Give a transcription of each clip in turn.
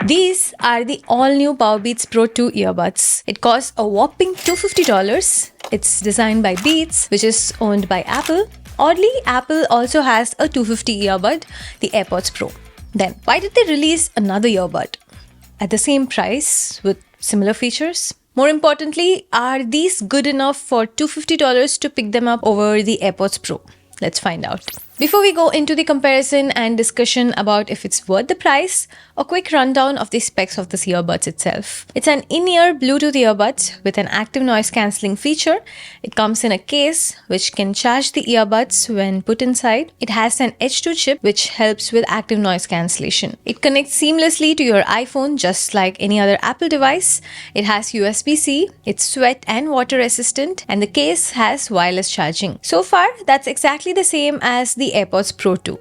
These are the all-new Powerbeats Pro 2 earbuds. It costs a whopping $250. It's designed by Beats, which is owned by Apple. Oddly, Apple also has a $250 earbud, the AirPods Pro. Then, why did they release another earbud at the same price with similar features? More importantly, are these good enough for $250 to pick them up over the AirPods Pro? Let's find out. Before we go into the comparison and discussion about if it's worth the price, a quick rundown of the specs of this earbuds itself. It's an in-ear Bluetooth earbuds with an active noise cancelling feature. It comes in a case which can charge the earbuds when put inside. It has an H2 chip which helps with active noise cancellation. It connects seamlessly to your iPhone just like any other Apple device. It has USB-C, it's sweat and water resistant, and the case has wireless charging. So far, that's exactly the same as the AirPods Pro 2.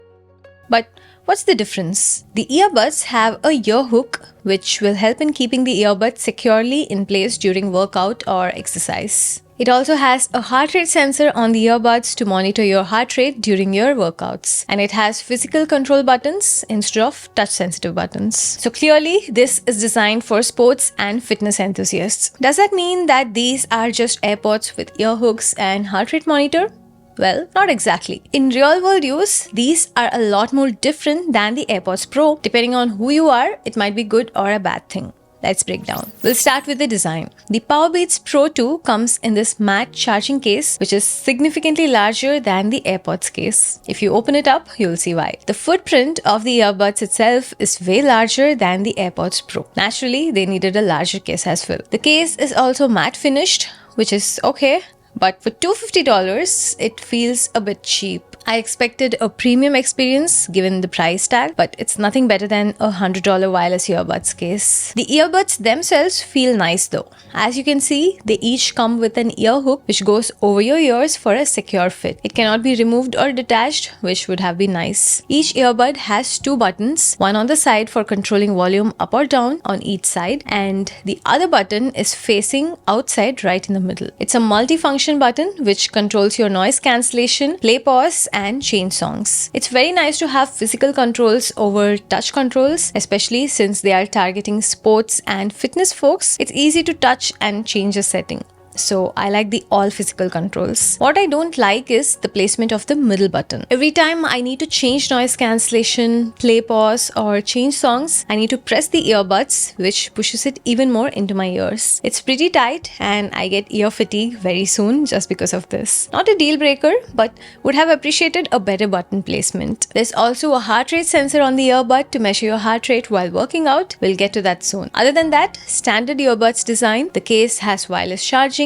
But what's the difference? The earbuds have a ear hook which will help in keeping the earbuds securely in place during workout or exercise. It also has a heart rate sensor on the earbuds to monitor your heart rate during your workouts. And it has physical control buttons instead of touch-sensitive buttons. So clearly, this is designed for sports and fitness enthusiasts. Does that mean that these are just AirPods with ear hooks and heart rate monitor? Well, not exactly. In real-world use, these are a lot more different than the AirPods Pro. Depending on who you are, it might be good or a bad thing. Let's break down. We'll start with the design. The Powerbeats Pro 2 comes in this matte charging case, which is significantly larger than the AirPods case. If you open it up, you'll see why. The footprint of the earbuds itself is way larger than the AirPods Pro. Naturally, they needed a larger case as well. The case is also matte finished, which is okay. But for $250, it feels a bit cheap. I expected a premium experience given the price tag, but it's nothing better than a $100 wireless earbuds case. The earbuds themselves feel nice though. As you can see, they each come with an ear hook which goes over your ears for a secure fit. It cannot be removed or detached, which would have been nice. Each earbud has two buttons, one on the side for controlling volume up or down on each side, and the other button is facing outside right in the middle. It's a multi-function button which controls your noise cancellation, play pause, and change songs. It's very nice to have physical controls over touch controls, especially since they are targeting sports and fitness folks. It's easy to touch and change a setting. So I like the all physical controls. What I don't like is the placement of the middle button. Every time I need to change noise cancellation, play pause, or change songs, I need to press the earbuds, which pushes it even more into my ears. It's pretty tight and I get ear fatigue very soon just because of this. Not a deal breaker, but would have appreciated a better button placement. There's also a heart rate sensor on the earbud to measure your heart rate while working out. We'll get to that soon. Other than that, standard earbuds design. The case has wireless charging,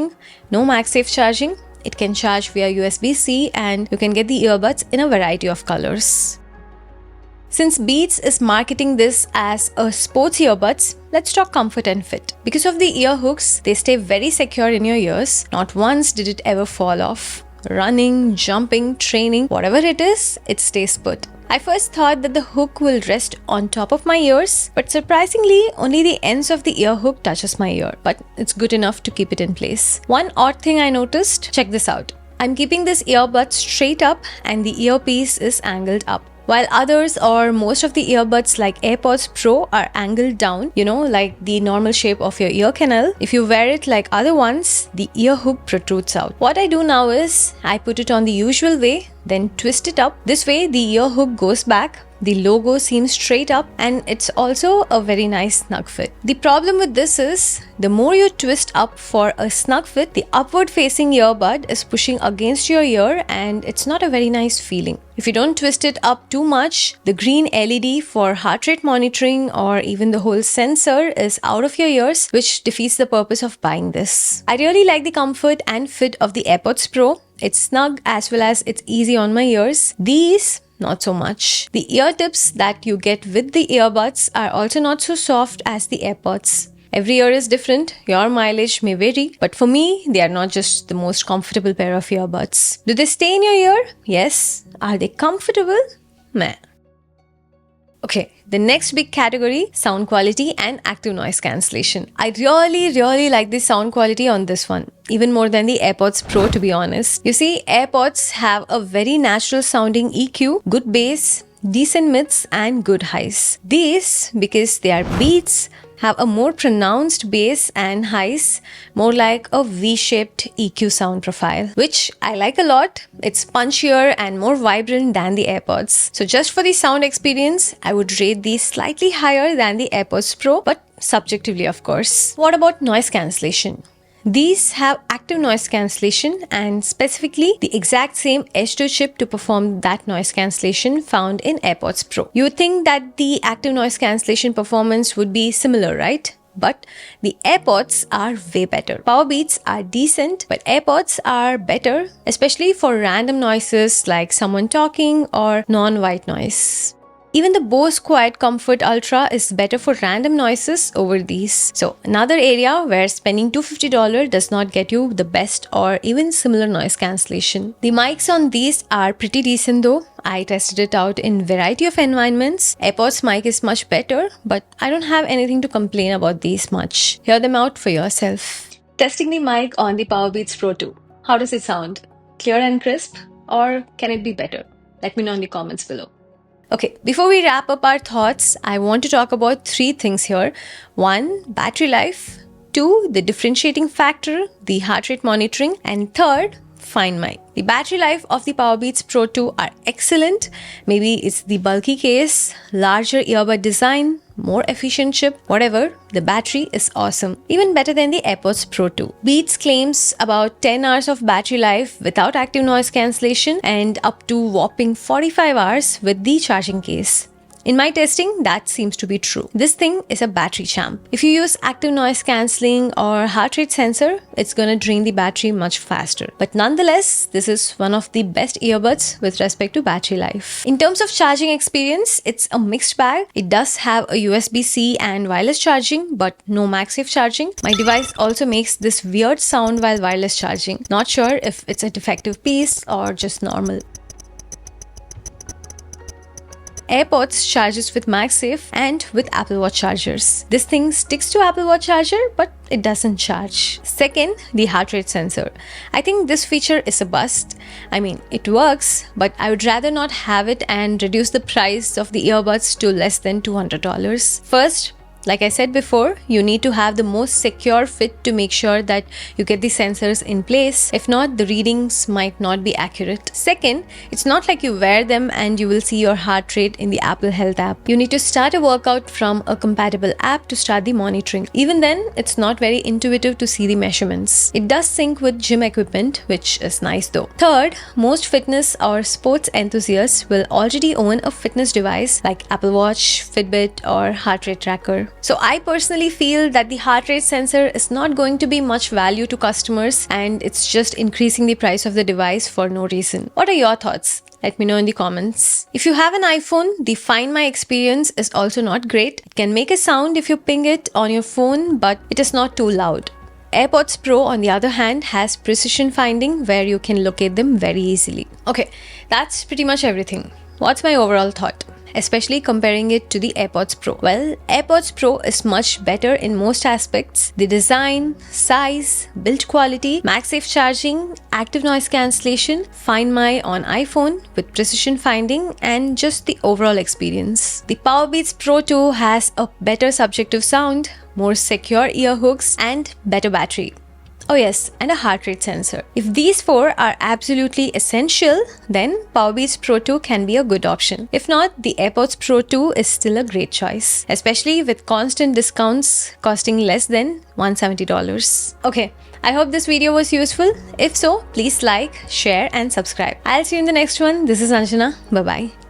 no MagSafe charging. It can charge via USB-C and you can get the earbuds in a variety of colors. Since Beats is marketing this as a sports earbuds, let's talk comfort and fit. Because of the ear hooks, they stay very secure in your ears. Not once did it ever fall off. Running, jumping, training, whatever it is, it stays put. I first thought that the hook will rest on top of my ears, but surprisingly, only the ends of the ear hook touches my ear, but it's good enough to keep it in place. One odd thing I noticed, check this out. I'm keeping this earbud straight up and the earpiece is angled up. While others or most of the earbuds like AirPods Pro are angled down, like the normal shape of your ear canal, if you wear it like other ones, the ear hook protrudes out. What I do now is, I put it on the usual way, then twist it up. This way the ear hook goes back, the logo seems straight up, and it's also a very nice snug fit. The problem with this is, the more you twist up for a snug fit, the upward facing earbud is pushing against your ear and it's not a very nice feeling. If you don't twist it up too much, the green LED for heart rate monitoring or even the whole sensor is out of your ears, which defeats the purpose of buying this. I really like the comfort and fit of the AirPods Pro. It's snug as well as it's easy on my ears. These, not so much. The ear tips that you get with the earbuds are also not so soft as the AirPods. Every ear is different, your mileage may vary, but for me, they are not just the most comfortable pair of earbuds. Do they stay in your ear? Yes. Are they comfortable? Meh. Okay, the next big category, sound quality and active noise cancellation. I really like the sound quality on this one, even more than the AirPods Pro to be honest. You see, AirPods have a very natural sounding EQ, good bass, decent mids and good highs. These, because they are Beats, have a more pronounced bass and highs, more like a V-shaped EQ sound profile, which I like a lot. It's punchier and more vibrant than the AirPods. So just for the sound experience, I would rate these slightly higher than the AirPods Pro, but subjectively of course. What about noise cancellation? These have active noise cancellation and specifically the exact same H2 chip to perform that noise cancellation found in AirPods Pro. You would think that the active noise cancellation performance would be similar, right? But the AirPods are way better. Powerbeats are decent, but AirPods are better, especially for random noises like someone talking or non-white noise. Even the Bose Quiet Comfort Ultra is better for random noises over these. So another area where spending $250 does not get you the best or even similar noise cancellation. The mics on these are pretty decent though. I tested it out in variety of environments. AirPods mic is much better, but I don't have anything to complain about these much. Hear them out for yourself. Testing the mic on the Powerbeats Pro 2. How does it sound? Clear and crisp? Or can it be better? Let me know in the comments below. Okay, before we wrap up our thoughts, I want to talk about 3 things here. 1, battery life. 2, the differentiating factor, the heart rate monitoring. And 3rd, Find My. The battery life of the Powerbeats Pro 2 are excellent. Maybe it's the bulky case, larger earbud design, more efficient chip, whatever, the battery is awesome. Even better than the AirPods Pro 2. Beats claims about 10 hours of battery life without active noise cancellation and up to whopping 45 hours with the charging case. In my testing, that seems to be true. This thing is a battery champ. If you use active noise cancelling or heart rate sensor, it's gonna drain the battery much faster. But nonetheless, this is one of the best earbuds with respect to battery life. In terms of charging experience, it's a mixed bag. It does have a USB-C and wireless charging, but no MagSafe charging. My device also makes this weird sound while wireless charging. Not sure if it's a defective piece or just normal. AirPods charges with MagSafe and with Apple Watch chargers. This thing sticks to Apple Watch charger, but it doesn't charge. Second, the heart rate sensor. I think this feature is a bust. I mean, it works, but I would rather not have it and reduce the price of the earbuds to less than $200. First, like I said before, you need to have the most secure fit to make sure that you get the sensors in place. If not, the readings might not be accurate. Second, it's not like you wear them and you will see your heart rate in the Apple Health app. You need to start a workout from a compatible app to start the monitoring. Even then, it's not very intuitive to see the measurements. It does sync with gym equipment, which is nice though. Third, most fitness or sports enthusiasts will already own a fitness device like Apple Watch, Fitbit, or heart rate tracker. So I personally feel that the heart rate sensor is not going to be much value to customers and it's just increasing the price of the device for no reason. What are your thoughts? Let me know in the comments. If you have an iPhone, the Find My experience is also not great. It can make a sound if you ping it on your phone, but it is not too loud. AirPods Pro, on the other hand, has precision finding where you can locate them very easily. Okay, that's pretty much everything. What's my overall thought? Especially comparing it to the AirPods Pro. Well, AirPods Pro is much better in most aspects. The design, size, build quality, MagSafe charging, active noise cancellation, Find My on iPhone with precision finding, and just the overall experience. The Powerbeats Pro 2 has a better subjective sound, more secure ear hooks, and better battery. Oh yes, and a heart rate sensor. If these 4 are absolutely essential, then Powerbeats Pro 2 can be a good option. If not, the AirPods Pro 2 is still a great choice, especially with constant discounts costing less than $170. Okay, I hope this video was useful. If so, please like, share and subscribe. I'll see you in the next one. This is Anjana. Bye-bye.